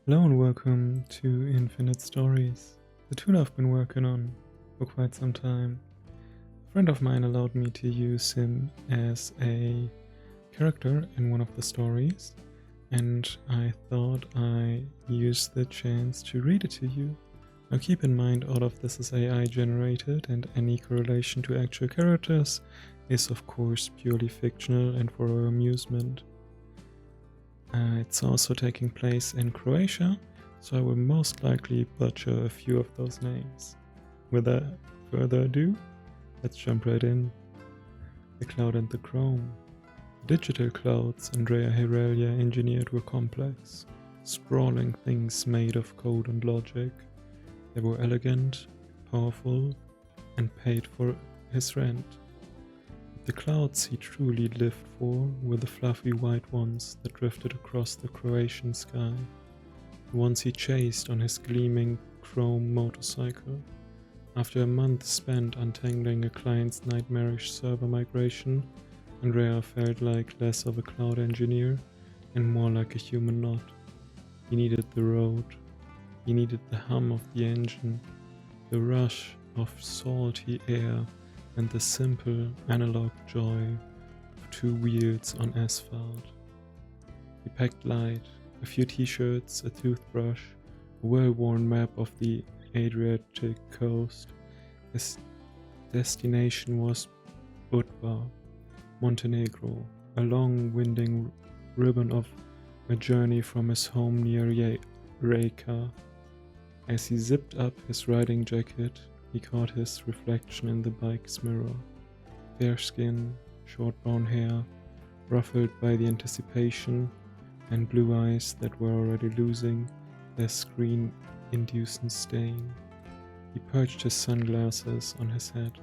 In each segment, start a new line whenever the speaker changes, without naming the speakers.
Hello and welcome to Infinite Stories, the tune I've been working on for quite some time. A friend of mine allowed me to use him as a character in one of the stories, and I thought I'd use the chance to read it to you. Now keep in mind, all of this is AI generated, and any correlation to actual characters is of course purely fictional and for our amusement. It's also taking place in Croatia, so I will most likely butcher a few of those names. Without further ado, let's jump right in. The Cloud and the Chrome. The digital clouds Andrea Herelia engineered were complex, sprawling things made of code and logic. They were elegant, powerful, and paid for his rent. The clouds he truly lived for were the fluffy white ones that drifted across the Croatian sky, the ones he chased on his gleaming chrome motorcycle. After a month spent untangling a client's nightmarish server migration, Andrea felt like less of a cloud engineer and more like a human knot. He needed the road, he needed the hum of the engine, the rush of salty air, and the simple analog joy of two wheels on asphalt. He packed light, a few t-shirts, a toothbrush, a well-worn map of the Adriatic coast. His destination was Budva, Montenegro, a long winding ribbon of a journey from his home near Rijeka. As he zipped up his riding jacket, he caught his reflection in the bike's mirror. Fair skin, short brown hair, ruffled by the anticipation, and blue eyes that were already losing their screen-inducing stain. He perched his sunglasses on his head,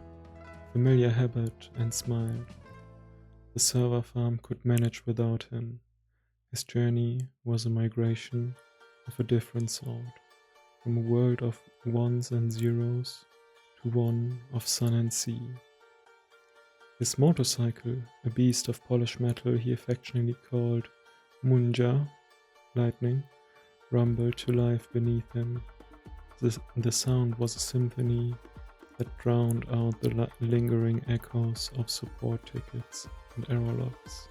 familiar habit, and smiled. The server farm could manage without him. His journey was a migration of a different sort, from a world of ones and zeros to one of sun and sea. His motorcycle, a beast of polished metal he affectionately called Munja, lightning, rumbled to life beneath him. The sound was a symphony that drowned out the lingering echoes of support tickets and error logs.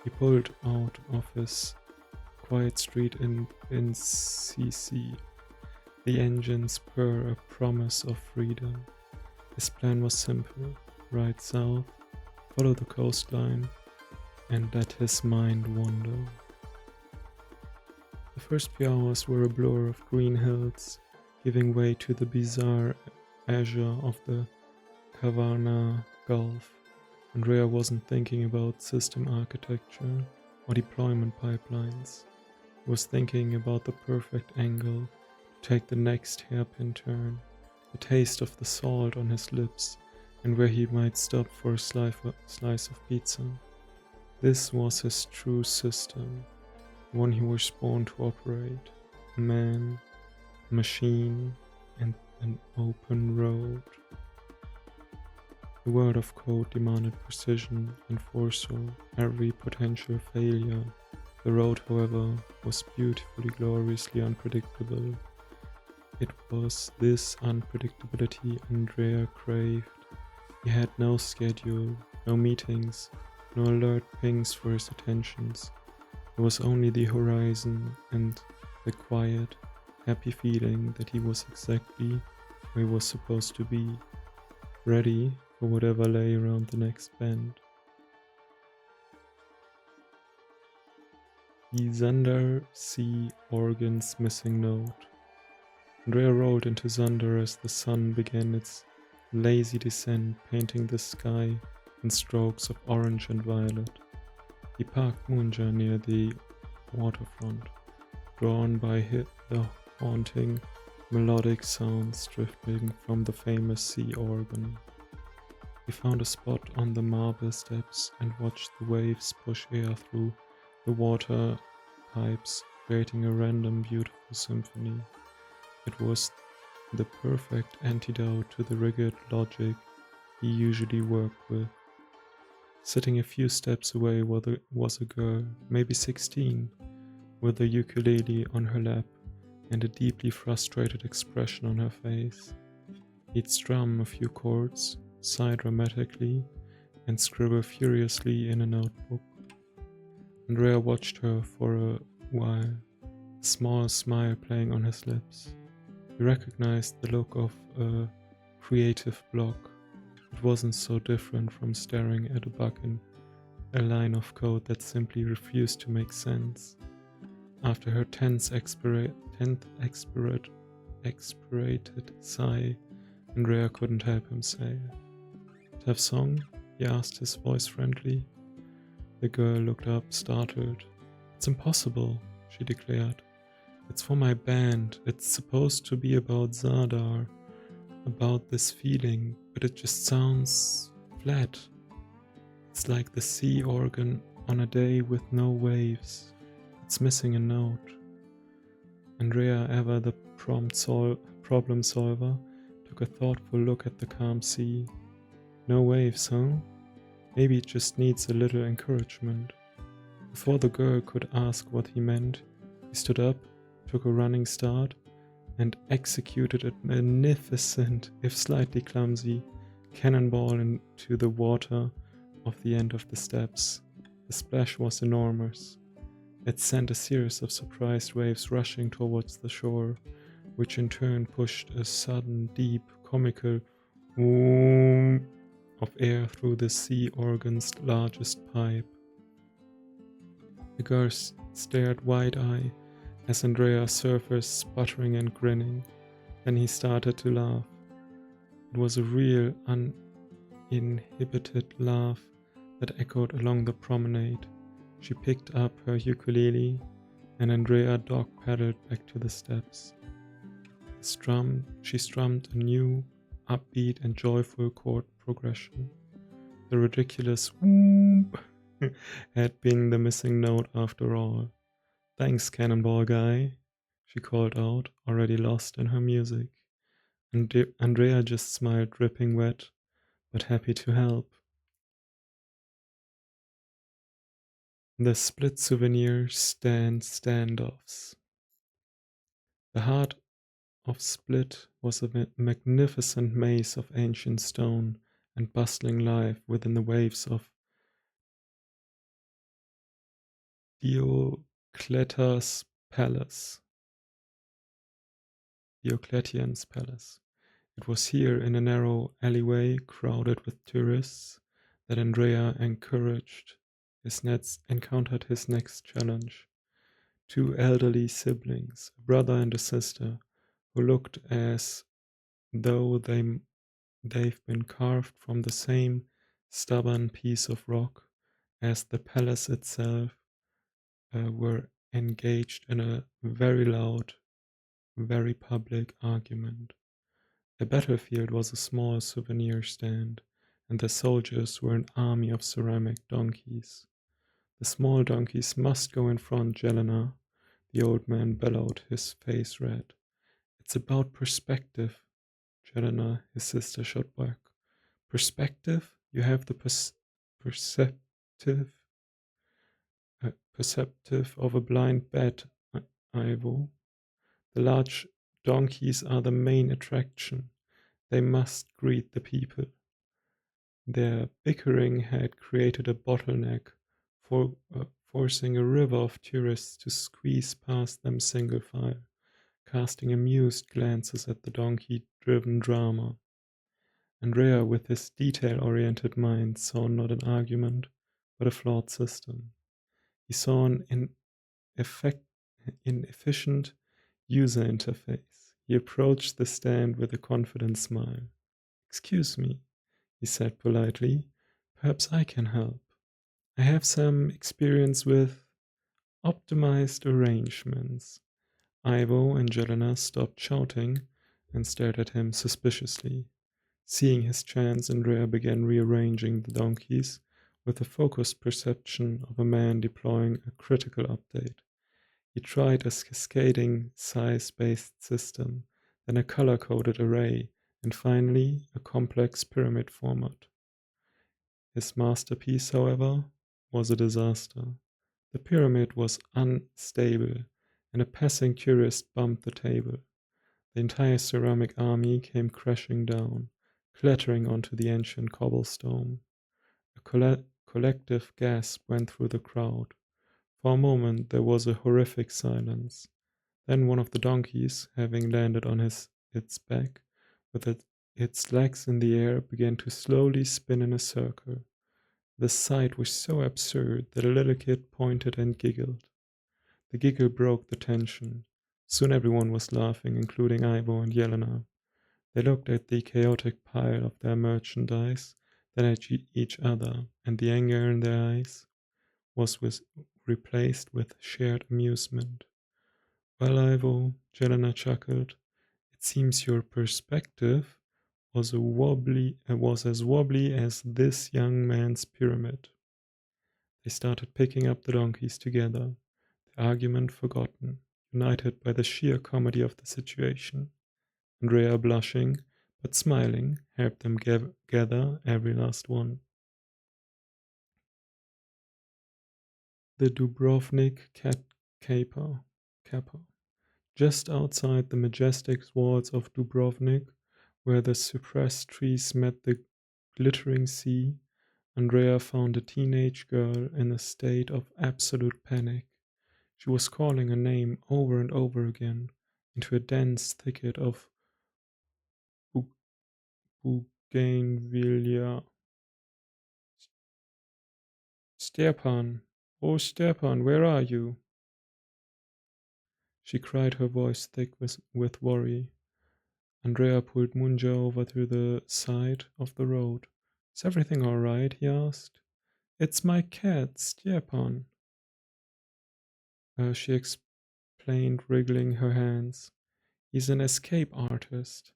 He pulled out of his quiet street in CC. The engines purr a promise of freedom. His plan was simple: ride south, follow the coastline, and let his mind wander. The first few hours were a blur of green hills, giving way to the bizarre azure of the Kavarna Gulf. Andrea wasn't thinking about system architecture or deployment pipelines. He was thinking about the perfect angle take the next hairpin turn, the taste of the salt on his lips, and where he might stop for a slice of pizza. This was his true system, the one he was born to operate: a man, a machine, and an open road. The world of code demanded precision and foresaw every potential failure. The road, however, was beautifully, gloriously unpredictable. It was this unpredictability Andrea craved. He had no schedule, no meetings, no alert pings for his attentions. There was only the horizon and the quiet, happy feeling that he was exactly where he was supposed to be, ready for whatever lay around the next bend. The Zadar Sea organ's missing note. Andrea rolled into Zadar as the sun began its lazy descent, painting the sky in strokes of orange and violet. He parked Munja near the waterfront, drawn by the haunting, melodic sounds drifting from the famous sea organ. He found a spot on the marble steps and watched the waves push air through the water pipes, creating a random, beautiful symphony. It was the perfect antidote to the rigid logic he usually worked with. Sitting a few steps away was a girl, maybe 16, with a ukulele on her lap, and a deeply frustrated expression on her face. He'd strum a few chords, sigh dramatically, and scribble furiously in a notebook. Andrea watched her for a while, a small smile playing on his lips. He recognized the look of a creative block. It wasn't so different from staring at a bug in a line of code that simply refused to make sense. After her tenth expirated sigh, Andrea couldn't help him say, "Tough song?" he asked, his voice friendly. The girl looked up, startled. "It's impossible," she declared. "It's for my band. It's supposed to be about Zadar, about this feeling, but it just sounds flat. It's like the sea organ on a day with no waves. It's missing a note." Andrea, ever the problem solver, took a thoughtful look at the calm sea. "No waves, huh? Maybe it just needs a little encouragement." Before the girl could ask what he meant, he stood up, took a running start, and executed a magnificent, if slightly clumsy, cannonball into the water of the end of the steps. The splash was enormous. It sent a series of surprised waves rushing towards the shore, which in turn pushed a sudden, deep, comical "boom" of air through the sea organ's largest pipe. The girl stared wide-eyed as Andrea surfaced, sputtering and grinning. Then he started to laugh. It was a real, uninhibited laugh that echoed along the promenade. She picked up her ukulele, and Andrea dog-paddled back to the steps. She strummed a new, upbeat and joyful chord progression. The ridiculous "whoop" had been the missing note after all. "Thanks, cannonball guy," she called out, already lost in her music. And Andrea just smiled, dripping wet, but happy to help. The split Souvenir standoffs. The heart of Split was a magnificent maze of ancient stone and bustling life within the waves of Diocletian's palace. It was here, in a narrow alleyway crowded with tourists, that Andrea encountered his next challenge. Two elderly siblings, a brother and a sister, who looked as though they've been carved from the same stubborn piece of rock as the palace itself, were engaged in a very loud, very public argument. The battlefield was a small souvenir stand, and the soldiers were an army of ceramic donkeys. "The small donkeys must go in front, Jelena," the old man bellowed, his face red. "It's about perspective," Jelena, his sister, shot back. "Perspective? You have the perceptive of a blind bat, Ivo. The large donkeys are the main attraction. They must greet the people." Their bickering had created a bottleneck, forcing a river of tourists to squeeze past them single file, casting amused glances at the donkey-driven drama. Andrea, with his detail-oriented mind, saw not an argument, but a flawed system. He saw an inefficient user interface. He approached the stand with a confident smile. "Excuse me," he said politely, "perhaps I can help. I have some experience with optimized arrangements." Ivo and Jelena stopped shouting and stared at him suspiciously. Seeing his chance, Andrea began rearranging the donkeys with the focused perception of a man deploying a critical update. He tried a cascading size-based system, then a color-coded array, and finally a complex pyramid format. His masterpiece, however, was a disaster. The pyramid was unstable and a passing tourist bumped the table. The entire ceramic army came crashing down, clattering onto the ancient cobblestone. A collective gasp went through the crowd. For a moment there was a horrific silence. Then one of the donkeys, having landed on its back, with its legs in the air, began to slowly spin in a circle. The sight was so absurd that a little kid pointed and giggled. The giggle broke the tension. Soon everyone was laughing, including Ivo and Jelena. They looked at the chaotic pile of their merchandise, then at each other, and the anger in their eyes was replaced with shared amusement. Well, Ivo, Jelena chuckled, it seems your perspective was as wobbly as this young man's pyramid. They started picking up the donkeys together, the argument forgotten, united by the sheer comedy of the situation. Andrea, blushing but smiling, helped them gather every last one. The Dubrovnik Cat Caper. Just outside the majestic walls of Dubrovnik, where the suppressed trees met the glittering sea, Andrea found a teenage girl in a state of absolute panic. She was calling her name over and over again into a dense thicket of bougainvillea. Stepan! Oh, Stepan, where are you? She cried, her voice thick with worry. Andrea pulled Munja over to the side of the road. Is everything all right? He asked. It's my cat, Stepan. She explained, wriggling her hands. He's an escape artist,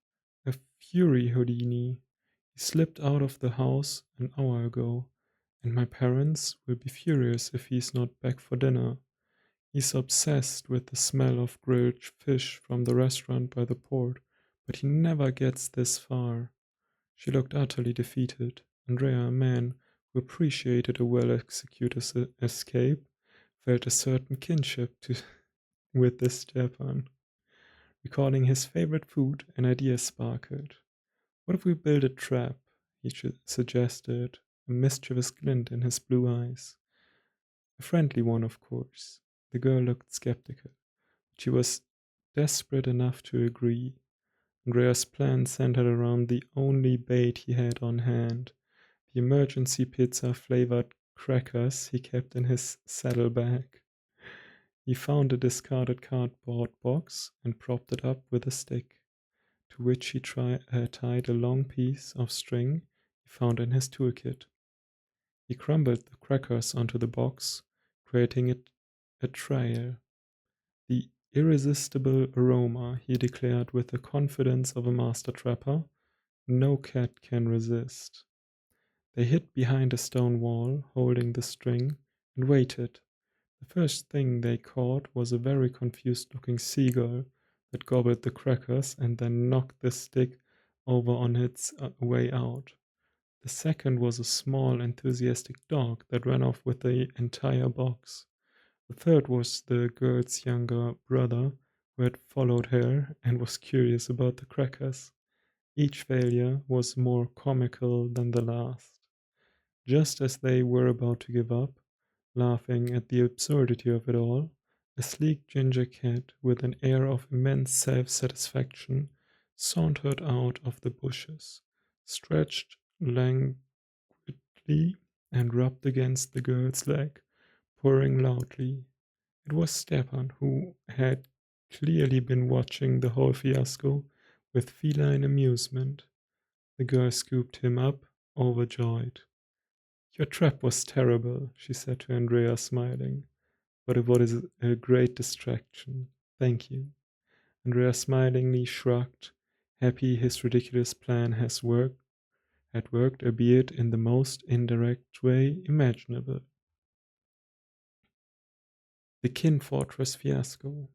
a fury Houdini. He slipped out of the house an hour ago, and my parents will be furious if he's not back for dinner. He's obsessed with the smell of grilled fish from the restaurant by the port, but he never gets this far. She looked utterly defeated. Andrea, a man who appreciated a well-executed escape, felt a certain kinship with this Stepan. Recalling his favorite food, an idea sparkled. What if we build a trap? He suggested, a mischievous glint in his blue eyes. A friendly one, of course. The girl looked skeptical. She was desperate enough to agree. Andrea's plan centered around the only bait he had on hand, the emergency pizza-flavored crackers he kept in his saddlebag. He found a discarded cardboard box and propped it up with a stick, to which he tied a long piece of string he found in his toolkit. He crumbled the crackers onto the box, creating a trail. The irresistible aroma, he declared with the confidence of a master trapper, no cat can resist. They hid behind a stone wall, holding the string, and waited. The first thing they caught was a very confused-looking seagull that gobbled the crackers and then knocked the stick over on its way out. The second was a small, enthusiastic dog that ran off with the entire box. The third was the girl's younger brother, who had followed her and was curious about the crackers. Each failure was more comical than the last. Just as they were about to give up, laughing at the absurdity of it all, a sleek ginger cat with an air of immense self-satisfaction sauntered out of the bushes, stretched languidly, and rubbed against the girl's leg, purring loudly. It was Stepan, who had clearly been watching the whole fiasco with feline amusement. The girl scooped him up, overjoyed. Your trap was terrible, she said to Andrea, smiling, but it was a great distraction. Thank you. Andrea smilingly shrugged, happy his ridiculous plan had worked, albeit in the most indirect way imaginable. The Knin fortress Fiasco.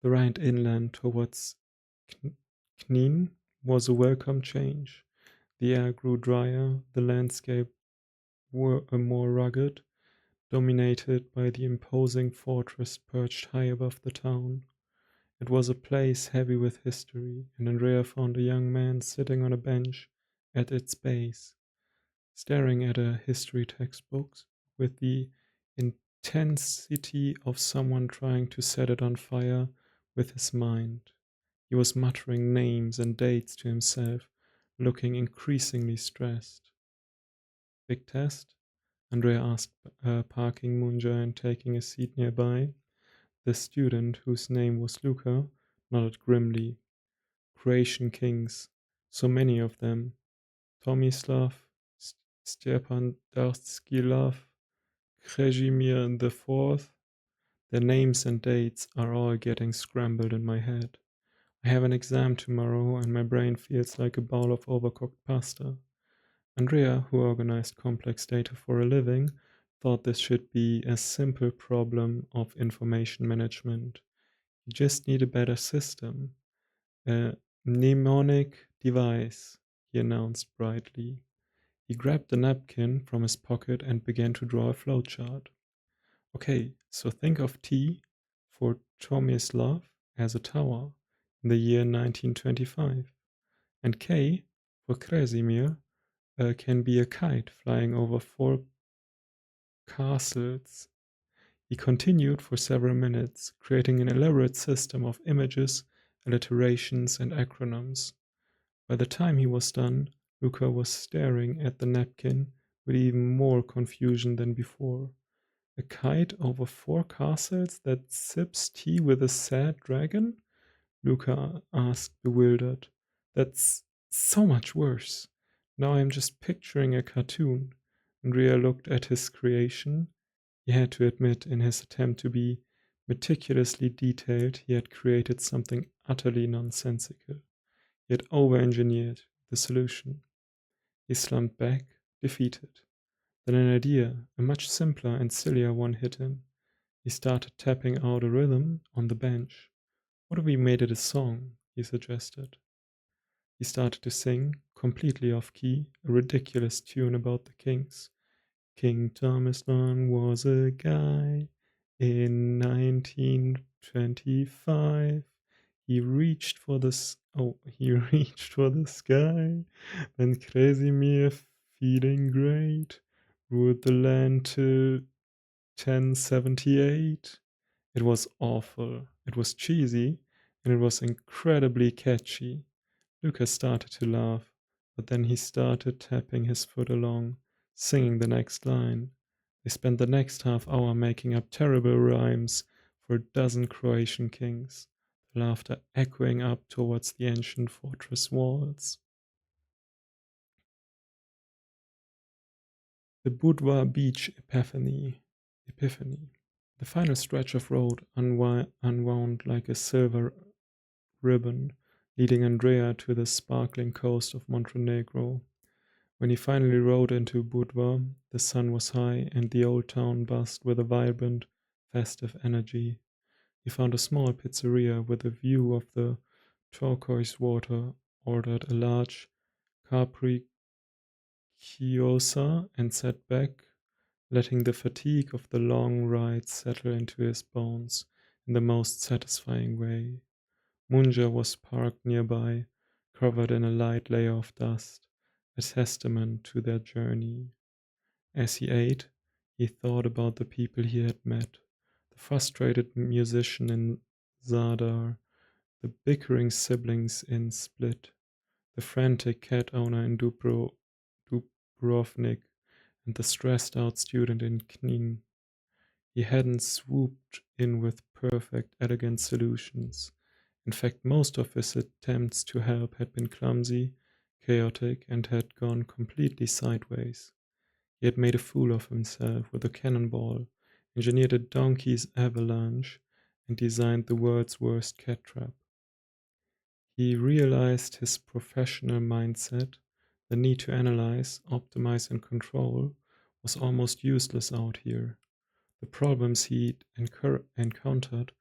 The ride inland towards Knin was a welcome change. The air grew drier, the landscape were more rugged, dominated by the imposing fortress perched high above the town. It was a place heavy with history, and Andrea found a young man sitting on a bench at its base, staring at a history textbook with the intensity of someone trying to set it on fire with his mind. He was muttering names and dates to himself, looking increasingly stressed. Big test? Andrea asked, parking Munja and taking a seat nearby. The student, whose name was Luca, nodded grimly. Croatian kings, so many of them. Tomislav, Stepan Darskilov, Krezimir IV. Their names and dates are all getting scrambled in my head. I have an exam tomorrow and my brain feels like a bowl of overcooked pasta. Andrea, who organized complex data for a living, thought this should be a simple problem of information management. You just need a better system. A mnemonic device, he announced brightly. He grabbed a napkin from his pocket and began to draw a flowchart. Okay, so think of T for Tomislav as a tower in the year 1925, and K for Krezimir can be a kite flying over 4 castles. He continued for several minutes, creating an elaborate system of images, alliterations, and acronyms. By the time he was done, Luca was staring at the napkin with even more confusion than before. A kite over 4 castles that sips tea with a sad dragon? Luca asked, bewildered. That's so much worse. Now I'm just picturing a cartoon. Andrea looked at his creation. He had to admit, in his attempt to be meticulously detailed, he had created something utterly nonsensical. He had over-engineered the solution. He slumped back, defeated. Then an idea, a much simpler and sillier one, hit him. He started tapping out a rhythm on the bench. What if we made it a song? He suggested. He started to sing, completely off-key, a ridiculous tune about the kings. King Thomas I was a guy in 1925. He reached for the sky. Then Krezimir, feeling great, ruled the land till 1078. It was awful. It was cheesy, and it was incredibly catchy. Lucas started to laugh, but then he started tapping his foot along, singing the next line. They spent the next half hour making up terrible rhymes for a dozen Croatian kings, the laughter echoing up towards the ancient fortress walls. The Budva beach Epiphany. The final stretch of road unwound like a silver ribbon, leading Andrea to the sparkling coast of Montenegro. When he finally rode into Budva, the sun was high and the old town buzzed with a vibrant, festive energy. He found a small pizzeria with a view of the turquoise water, ordered a large Patrikiosa, and sat back, letting the fatigue of the long ride settle into his bones in the most satisfying way. Munja was parked nearby, covered in a light layer of dust, a testament to their journey. As he ate, he thought about the people he had met, the frustrated musician in Zadar, the bickering siblings in Split, the frantic cat owner in Dubrovnik, and the stressed-out student in Knin. He hadn't swooped in with perfect, elegant solutions. In fact, most of his attempts to help had been clumsy, chaotic, and had gone completely sideways. He had made a fool of himself with a cannonball, engineered a donkey's avalanche, and designed the world's worst cat trap. He realized his professional mindset, the need to analyze, optimize, and control, was almost useless out here. The problems he'd encountered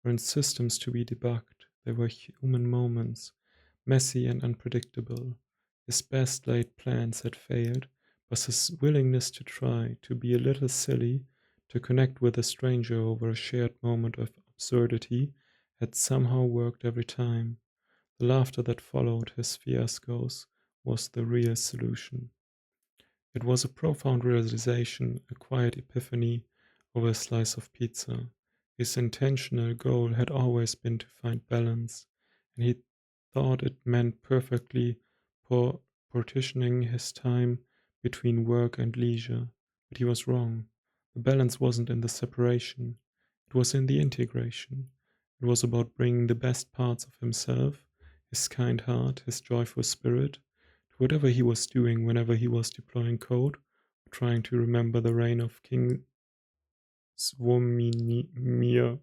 weren't systems to be debugged. They were human moments, messy and unpredictable. His best laid plans had failed, but his willingness to try, to be a little silly, To connect with a stranger over a shared moment of absurdity had somehow worked every time. The laughter that followed his fiascos was the real solution. It was a profound realization, a quiet epiphany over a slice of pizza. His intentional goal had always been to find balance, and he thought it meant perfectly partitioning his time between work and leisure. But he was wrong. The balance wasn't in the separation, it was in the integration. It was about bringing the best parts of himself, his kind heart, his joyful spirit, to whatever he was doing whenever he was deploying code or trying to remember the reign of King Souvenir.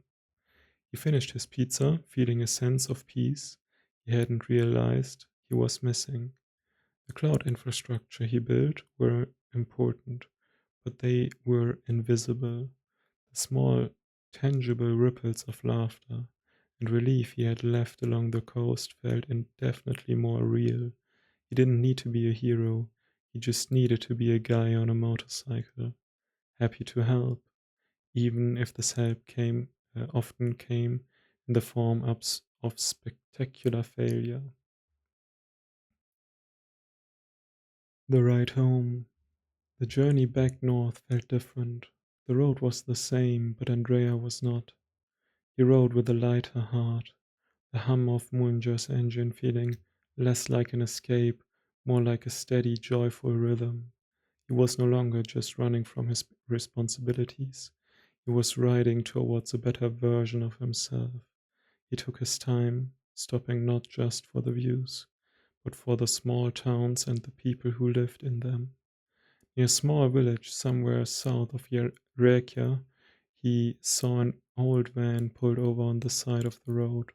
He finished his pizza, feeling a sense of peace he hadn't realized he was missing. The cloud infrastructure he built were important, but they were invisible. The small, tangible ripples of laughter and relief he had left along the coast felt indefinitely more real. He didn't need to be a hero, he just needed to be a guy on a motorcycle, happy to help, even if this help often came in the form of spectacular failure. The ride home. The journey back north felt different. The road was the same, but Andrea was not. He rode with a lighter heart, the hum of Munja's engine feeling less like an escape, more like a steady, joyful rhythm. He was no longer just running from his responsibilities. He was riding towards a better version of himself. He took his time, stopping not just for the views, but for the small towns and the people who lived in them. Near a small village somewhere south of Rijeka, he saw an old van pulled over on the side of the road,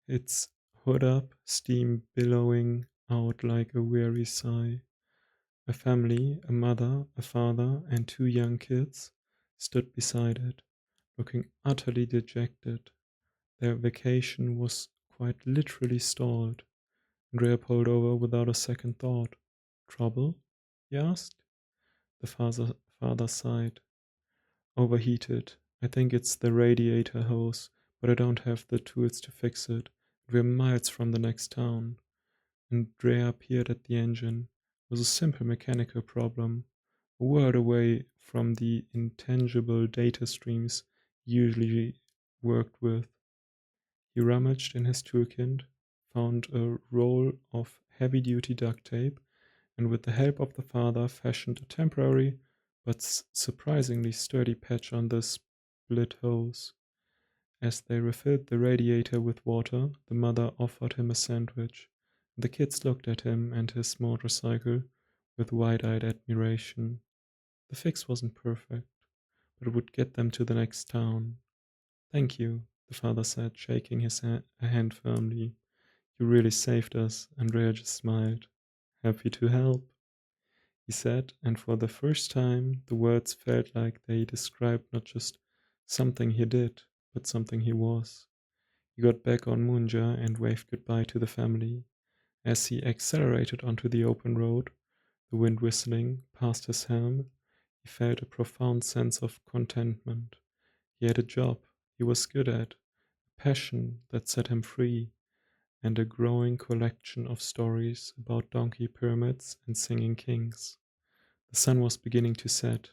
its hood up, steam billowing out like a weary sigh. A family, a mother, a father, and two young kids, stood beside it, looking utterly dejected. Their vacation was quite literally stalled. Andrea pulled over without a second thought. Trouble? He asked. The father sighed. Overheated. I think it's the radiator hose, but I don't have the tools to fix it. We're miles from the next town. Andrea peered at the engine. It was a simple mechanical problem, a word away from the intangible data streams he usually worked with. He rummaged in his toolkit, found a roll of heavy-duty duct tape, and with the help of the father fashioned a temporary but surprisingly sturdy patch on the split hose. As they refilled the radiator with water, the mother offered him a sandwich. The kids looked at him and his motorcycle with wide-eyed admiration. The fix wasn't perfect, but it would get them to the next town. Thank you, the father said, shaking his hand firmly. You really saved us, Andrea just smiled. Happy to help, he said, and for the first time the words felt like they described not just something he did, but something he was. He got back on Munja and waved goodbye to the family. As he accelerated onto the open road, the wind whistling past his helm, he felt a profound sense of contentment. He had a job he was good at, a passion that set him free, and a growing collection of stories about donkey pyramids and singing kings. The sun was beginning to set,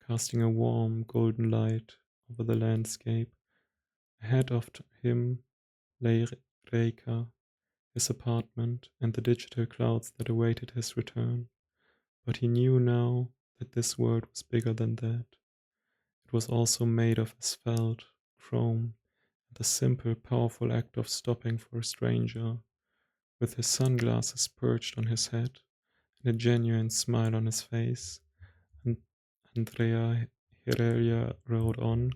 casting a warm golden light over the landscape. Ahead of him lay Reika, his apartment, and the digital clouds that awaited his return. But he knew now that this world was bigger than that. It was also made of asphalt, chrome, and the simple, powerful act of stopping for a stranger, with his sunglasses perched on his head and a genuine smile on his face, and Andrea Herelia rode on,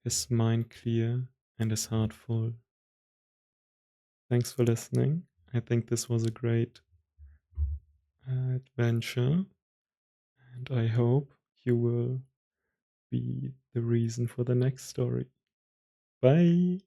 his mind clear and his heart full. Thanks for listening. I think this was a great adventure, and I hope you will be the reason for the next story. Bye!